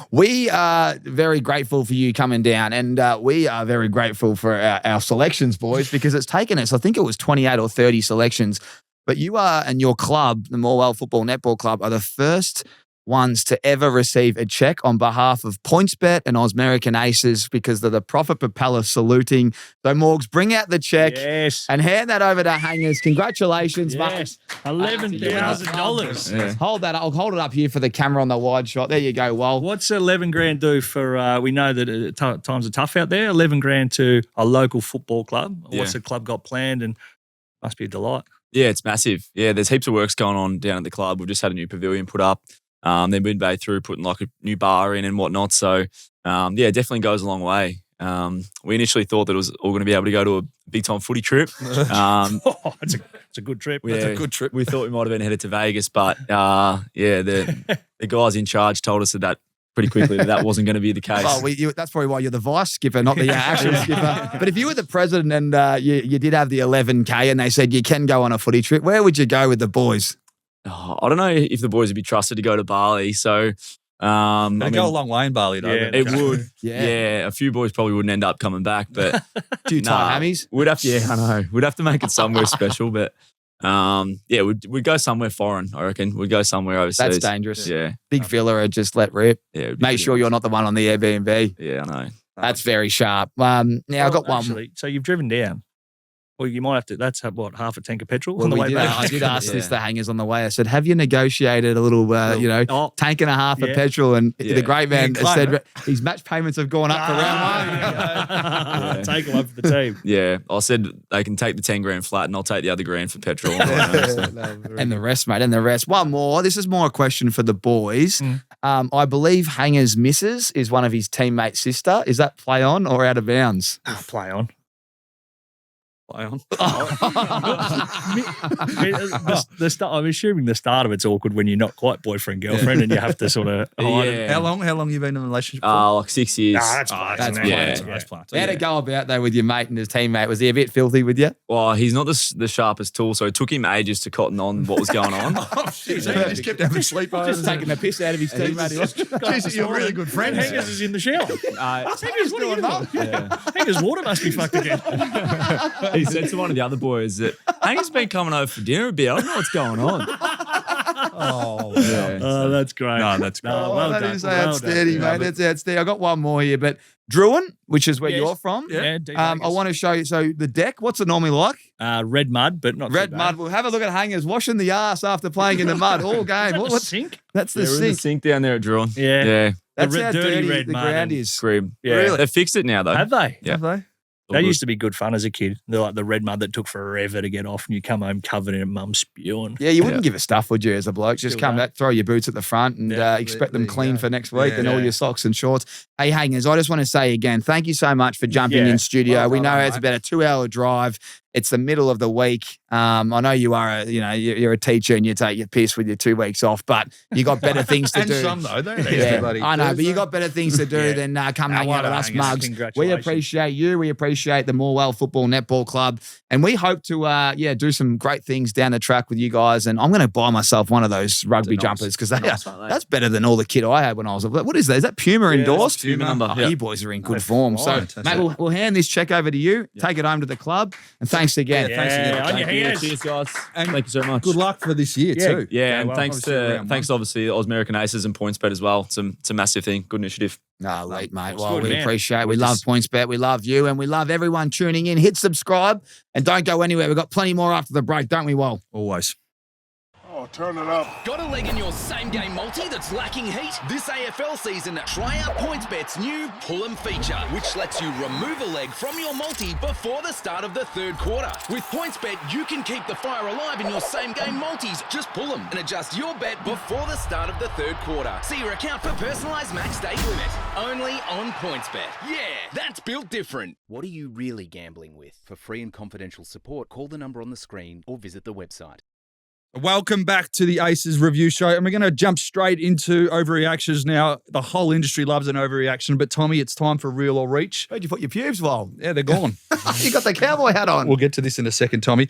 Speaker 1: We are very grateful for you coming down. And And we are very grateful for our selections, boys, because it's taken us, I think it was 28 or 30 selections. But you are, and your club, the Morwell Football Netball Club, are the first ones to ever receive a check on behalf of PointsBet and ausmericanaces because they're the profit propeller saluting. So, Morgs, bring out the check and hand that over to Hangers. Congratulations,
Speaker 3: yes. $11,000.
Speaker 1: Yeah. Hold that. I'll hold it up here for the camera on the wide shot. There you go. Well,
Speaker 3: what's 11 grand do for? We know that times are tough out there. 11 grand to a local football club. What's the club got planned? And must be a delight.
Speaker 5: Yeah, it's massive. Yeah, there's heaps of works going on down at the club. We've just had a new pavilion put up. They've been bay through putting like a new bar in and whatnot. So, it definitely goes a long way. We initially thought that it was all going to be able to go to a big time footy trip.
Speaker 3: It's a good trip.
Speaker 5: That's a good trip. We thought we might have been headed to Vegas, but the guys in charge told us that pretty quickly that wasn't going to be the case.
Speaker 1: Well, that's probably why you're the vice skipper, not the actual skipper. But if you were the president and you did have the 11K and they said you can go on a footy trip, where would you go with the boys?
Speaker 5: Oh, I don't know if the boys would be trusted to go to Bali. So,
Speaker 2: go a long way in Bali, though.
Speaker 5: Yeah, it would. Yeah, a few boys probably wouldn't end up coming back, but
Speaker 1: few tight hammies.
Speaker 5: We'd have to. Yeah, I know. We'd have to make it somewhere special, but we'd go somewhere foreign. I reckon we'd go somewhere overseas.
Speaker 1: That's dangerous.
Speaker 5: Yeah,
Speaker 1: big villa or just let rip.
Speaker 5: Yeah,
Speaker 1: make sure you're not the one on the Airbnb.
Speaker 5: Yeah, I know.
Speaker 1: That's very sharp. Now I've got one.
Speaker 3: So you've driven down. Well, you might have to. That's what, half a tank of petrol
Speaker 1: well,
Speaker 3: on the way back.
Speaker 1: I did ask this the Hangers on the way. I said, "Have you negotiated a little, tank and a half of petrol?" And the great man said, "His match payments have gone up for round one."
Speaker 3: Take one for the team.
Speaker 5: Yeah, I said they can take the 10 grand flat, and I'll take the other grand for petrol.
Speaker 1: And the rest, mate, and the rest. One more. This is more a question for the boys. I believe Hangers' missus is one of his teammates' sister. Is that play on or out of bounds?
Speaker 3: Play on.
Speaker 2: On.
Speaker 3: I'm assuming the start of it's awkward when you're not quite boyfriend girlfriend and you have to sort of hide it.
Speaker 2: How long have you been in a relationship?
Speaker 5: Like 6 years.
Speaker 1: That's plenty. How'd it go about though with your mate and his teammate? Was he a bit filthy with you?
Speaker 5: Well, he's not the sharpest tool, so it took him ages to cotton on what was going on.
Speaker 2: He just kept having sleepovers.
Speaker 1: Just taking the piss out of his teammate.
Speaker 2: Jesus, you're a really good friend.
Speaker 3: Hangers is in the shower. Hangers, what are you doing? Hangers' water must be fucked again.
Speaker 5: He said to one of the other boys that Hangers been coming over for dinner a bit. I don't know what's going on.
Speaker 3: That's great.
Speaker 2: No, that's great.
Speaker 1: That is outstanding, mate. That's outstanding. I got one more here, but Druin, which is where you're from.
Speaker 3: Yeah.
Speaker 1: I want to show you. So the deck, what's it normally like?
Speaker 3: Red mud, but not
Speaker 1: red mud. We'll have a look at Hangers washing the ass after playing in the mud all game.
Speaker 3: What's sink?
Speaker 1: That's the
Speaker 5: We're
Speaker 1: sink.
Speaker 5: in the sink down there at Druin.
Speaker 3: Yeah.
Speaker 1: That's how dirty
Speaker 3: red
Speaker 1: the
Speaker 3: mud
Speaker 1: ground is.
Speaker 5: Crib.
Speaker 3: Yeah.
Speaker 5: Really? They've fixed it now, though.
Speaker 3: Have they?
Speaker 5: Yeah.
Speaker 2: Have they?
Speaker 3: That used to be good fun as a kid. They're like the red mud that took forever to get off and you come home covered in it, mum spewing.
Speaker 1: Yeah, you wouldn't give a stuff, would you, as a bloke? Just come back, throw your boots at the front and expect them clean for next week and all your socks and shorts. Hey, Hangers, I just want to say again, thank you so much for jumping in studio.
Speaker 2: Well,
Speaker 1: we know it's about a 2-hour drive. It's the middle of the week. I know you are you're a teacher and you take your piss with your 2 weeks off, but you got better things to do.
Speaker 2: And some though, don't
Speaker 1: I know, but you got better things to do than come hang out with us mugs. We appreciate you. We appreciate the Morwell Football Netball Club, and we hope to do some great things down the track with you guys. And I'm going to buy myself one of those rugby jumpers because that's better than all the kit I had when I was. What is that? Is that Puma endorsed?
Speaker 5: Puma number.
Speaker 1: Oh, you boys are in good form. So, mate, we'll hand this check over to you. Take it home to the club, and thanks again.
Speaker 2: Thanks again.
Speaker 3: On your hands.
Speaker 5: Cheers, guys.
Speaker 2: And
Speaker 5: thank you so much.
Speaker 2: Good luck for this year too.
Speaker 5: Yeah, and thanks obviously ausmericanaces and PointsBet as well. It's a massive thing. Good initiative.
Speaker 1: No, late, mate. Well, we appreciate it. We love PointsBet. We love you, and we love everyone tuning in. Hit subscribe and don't go anywhere. We've got plenty more after the break, don't we, Wal?
Speaker 2: Always.
Speaker 6: Oh, turn it up.
Speaker 7: Got a leg in your same-game multi that's lacking heat? This AFL season, try out PointsBet's new Pull 'em feature, which lets you remove a leg from your multi before the start of the third quarter. With PointsBet, you can keep the fire alive in your same-game multis. Just pull them and adjust your bet before the start of the third quarter. See your account for personalised max stake limit. Only on PointsBet. Yeah, that's built different.
Speaker 8: What are you really gambling with? For free and confidential support, call the number on the screen or visit the website.
Speaker 2: Welcome back to the Aces review show, and we're going to jump straight into overreactions now. The whole industry loves an overreaction, but Tommy, it's time for real or reach.
Speaker 1: Where'd you put your pubes, Wal?
Speaker 2: Yeah, they're gone.
Speaker 1: You got the cowboy hat on.
Speaker 2: We'll get to this in a second, Tommy.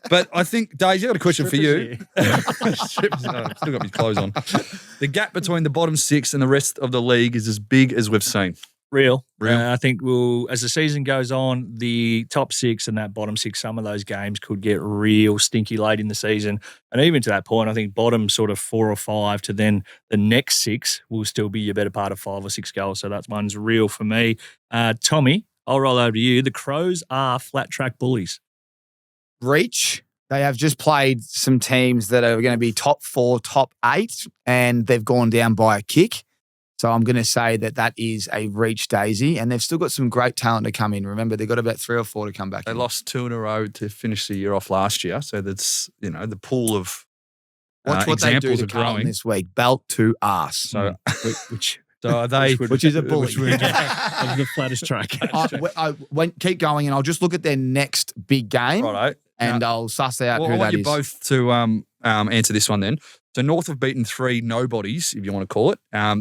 Speaker 2: But I think, Dees, I've got a question for you. Still got my clothes on. The gap between the bottom six and the rest of the league is as big as we've seen.
Speaker 3: Real.
Speaker 2: Real.
Speaker 3: I think as the season goes on, the top 6 and that bottom 6, some of those games could get real stinky late in the season. And even to that point, I think bottom sort of 4 or 5 to then the next 6 will still be your better part of 5 or 6 goals. So that one's real for me. Tommy, I'll roll over to you. The Crows are flat track bullies.
Speaker 1: Reach. They have just played some teams that are going to be top 4, top 8, and they've gone down by a kick. So I'm going to say that is a reach, Daisy, and they've still got some great talent to come in. Remember, they've got about 3 or 4 to come back.
Speaker 2: They lost 2 in a row to finish the year off last year. So that's, the pool of
Speaker 1: Watch what they do
Speaker 2: examples
Speaker 1: to
Speaker 2: are
Speaker 1: Carlton
Speaker 2: growing.
Speaker 1: this week. Belt to arse.
Speaker 2: So,
Speaker 3: So
Speaker 2: are they?
Speaker 1: Which is a bully.
Speaker 3: Which would of the flattest track.
Speaker 1: I keep going, and I'll just look at their next big game,
Speaker 2: Righto.
Speaker 1: and I'll suss out
Speaker 2: Well,
Speaker 1: who
Speaker 2: I want
Speaker 1: that
Speaker 2: you
Speaker 1: is.
Speaker 2: both to answer this one then. So North have beaten 3 nobodies, if you want to call it.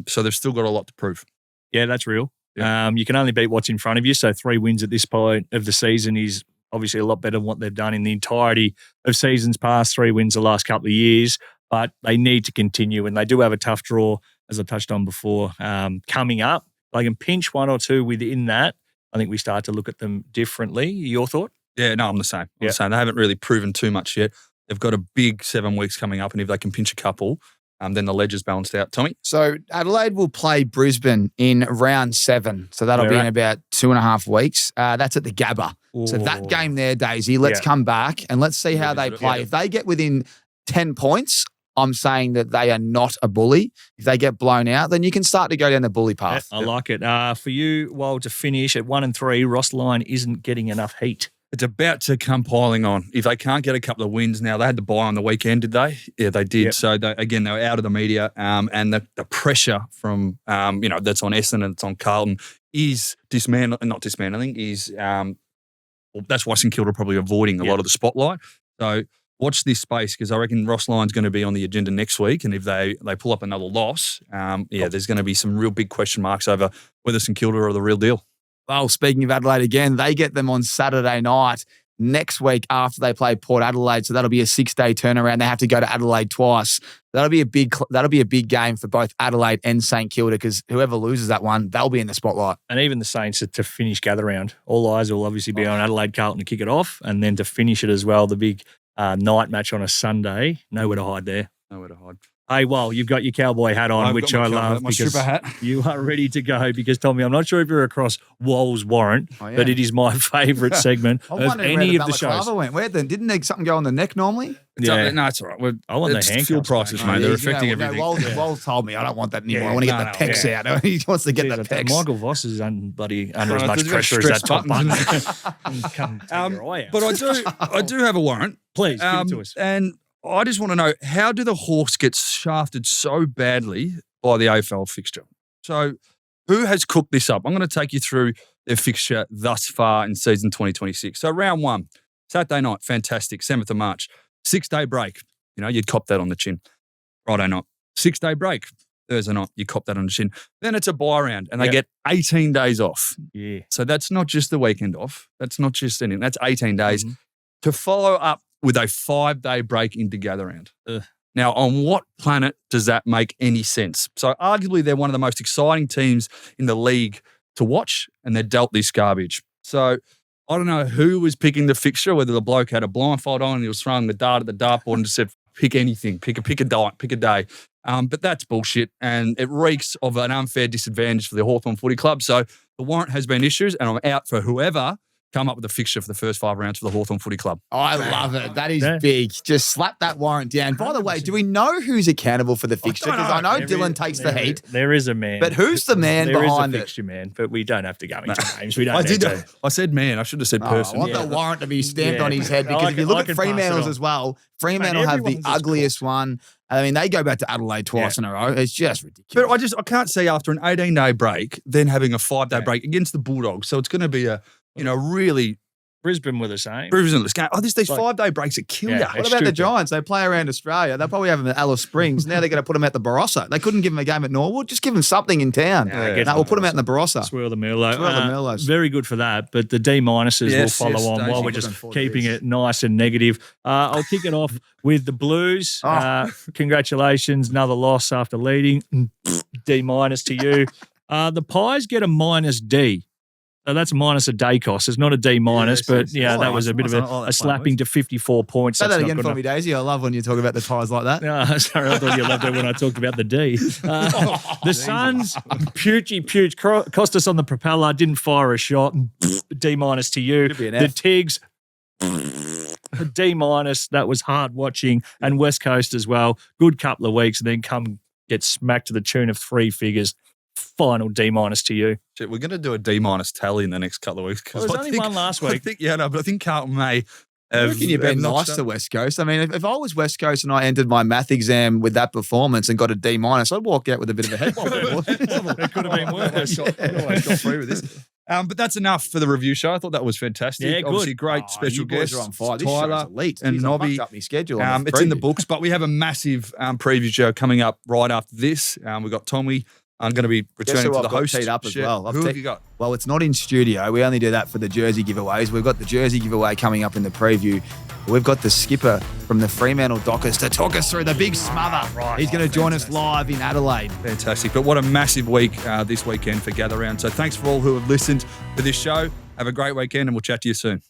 Speaker 2: So they've still got a lot to prove.
Speaker 3: Yeah, that's real.
Speaker 2: Yeah.
Speaker 3: You can only beat what's in front of you. So 3 wins at this point of the season is obviously a lot better than what they've done in the entirety of seasons past. 3 wins the last couple of years, but they need to continue, and they do have a tough draw, as I touched on before, coming up. They can pinch 1 or 2 within that. I think we start to look at them differently. Your thought?
Speaker 2: Yeah, no, I'm the same. I'm the same. They haven't really proven too much yet. They've got a big 7 weeks coming up, and if they can pinch a couple, then the ledger's balanced out. Tommy?
Speaker 1: So Adelaide will play Brisbane in round 7. So that'll be in about 2.5 weeks. That's at the Gabba.
Speaker 3: Ooh.
Speaker 1: So that game there, Daisy, let's come back and let's see how they play. If they get within 10 points, I'm saying that they are not a bully. If they get blown out, then you can start to go down the bully path.
Speaker 3: I like it. For you, well, to finish at 1 and 3, Ross Lyon isn't getting enough heat.
Speaker 2: It's about to come piling on. If they can't get a couple of wins now, they had the bye on the weekend, did they? Yeah, they did.
Speaker 3: Yep.
Speaker 2: So, they were out of the media, and the pressure from, that's on Essendon and it's on Carlton is that's why St Kilda are probably avoiding a lot of the spotlight. So watch this space, because I reckon Ross Lyon's going to be on the agenda next week, and if they pull up another loss, there's going to be some real big question marks over whether St Kilda are the real deal.
Speaker 1: Well, speaking of Adelaide again, they get them on Saturday night next week after they play Port Adelaide. So that'll be a 6-day turnaround. They have to go to Adelaide twice. That'll be a big game for both Adelaide and St Kilda, because whoever loses that one, they'll be in the spotlight.
Speaker 3: And even the Saints to finish gather round. All eyes will obviously be on Adelaide Carlton to kick it off, and then to finish it as well, the big night match on a Sunday. Nowhere to hide there.
Speaker 2: Nowhere to hide.
Speaker 3: Hey, well, you've got your cowboy hat on, which I love,
Speaker 2: my
Speaker 3: because
Speaker 2: stripper hat.
Speaker 3: you are ready to go. Because, Tommy, I'm not sure if you're across Woll's Warrant, but it is my favourite segment of any of the shows.
Speaker 1: Didn't something go on the neck normally?
Speaker 2: No, it's all right.
Speaker 3: I want the handcuffs.
Speaker 2: Fuel prices, mate. They're affecting everything.
Speaker 1: Woll's told me I don't want that anymore.
Speaker 3: Yeah,
Speaker 1: I want to get the pecs out. He wants to get the pecs.
Speaker 3: Michael Voss is under as much pressure as that top button. Come take your eye out.
Speaker 2: But I do have a warrant.
Speaker 3: Please, give it to us.
Speaker 2: And I just want to know, how do the Hawks get shafted so badly by the AFL fixture? So who has cooked this up? I'm going to take you through their fixture thus far in season 2026. So round 1, Saturday night, fantastic, 7th of March. 6-day break. You'd cop that on the chin. Friday night. 6-day break. Thursday night, you cop that on the chin. Then it's a bye round, and they get 18 days off.
Speaker 3: Yeah.
Speaker 2: So that's not just the weekend off. That's not just anything. That's 18 days. To follow up with a 5-day break into gather round. Now, on what planet does that make any sense? So arguably they're one of the most exciting teams in the league to watch, and they're dealt this garbage. So I don't know who was picking the fixture, whether the bloke had a blindfold on and he was throwing the dart at the dartboard and just said, pick anything, pick a day. But that's bullshit, and it reeks of an unfair disadvantage for the Hawthorn Footy Club. So the warrant has been issued, and I'm out for whoever come up with a fixture for the first 5 rounds for the Hawthorn Footy Club.
Speaker 1: I love it. That is big. Just slap that warrant down. By the way, do we know who's accountable for the fixture? Because I know Dylan takes the heat.
Speaker 3: There is a man.
Speaker 1: But who's the man behind
Speaker 3: there is a fixture man, but we don't have to go into names.
Speaker 2: I said man. I should have said person.
Speaker 1: I want the warrant to be stamped on his head, because if you look at Fremantle's as well, Fremantle have the ugliest one. I mean, they go back to Adelaide twice in a row. It's just ridiculous.
Speaker 2: But I can't see after an 18-day break, then having a 5-day break against the Bulldogs. So it's going to be really...
Speaker 3: Brisbane were the same.
Speaker 2: Brisbane, these 5-day breaks that kill you.
Speaker 1: What about the Giants? They play around Australia. They'll probably have them at Alice Springs. Now they're going to put them at the Barossa. They couldn't give them a game at Norwood. Just give them something in town. We'll put them out in the Barossa.
Speaker 3: Swirl the Merlot. Very good for that. But the D- will follow on while we're just keeping it nice and negative. I'll kick it off with the Blues. Congratulations. Another loss after leading. D- to you. The Pies get a -D. So that's minus a day cost. It's not a D minus, but that was a bit of a slapping to 54 points.
Speaker 1: Say that again for me, Daisy. I love when you talk about the Pies like that.
Speaker 3: Sorry, I thought you loved it when I talked about the D. The Suns, Pooch, cost us on the propeller, didn't fire a shot. D minus to you. The Tigs, a D minus. That was hard watching. And West Coast as well. Good couple of weeks, and then come get smacked to the tune of 3 figures. Final D minus to you.
Speaker 2: Shit, we're going to do a D minus tally in the next couple of weeks.
Speaker 3: Well, there's only one last week.
Speaker 2: But I think Carlton may.
Speaker 1: I reckon you've been nice to West Coast. I mean, if I was West Coast and I entered my math exam with that performance and got a D minus, I'd walk out with a bit of a head.
Speaker 3: It could have been worse.
Speaker 2: Always got free with this. But that's enough for the review show. I thought that was fantastic.
Speaker 3: Yeah, good.
Speaker 2: Obviously, great special guests.
Speaker 1: On fire. This
Speaker 2: Tyler
Speaker 1: elite.
Speaker 2: and Nobby.
Speaker 1: Up my schedule.
Speaker 2: It's in the books, but we have a massive preview show coming up right after this. We've got Tommy. I'm going to be returning to the host.
Speaker 1: Teed up as well.
Speaker 2: Who have you got?
Speaker 1: Well, it's not in studio. We only do that for the jersey giveaways. We've got the jersey giveaway coming up in the preview. We've got the skipper from the Fremantle Dockers to talk us through the big smother. He's going to join us live in Adelaide.
Speaker 2: Fantastic. But what a massive week this weekend for Gather Round. So thanks for all who have listened to this show. Have a great weekend and we'll chat to you soon.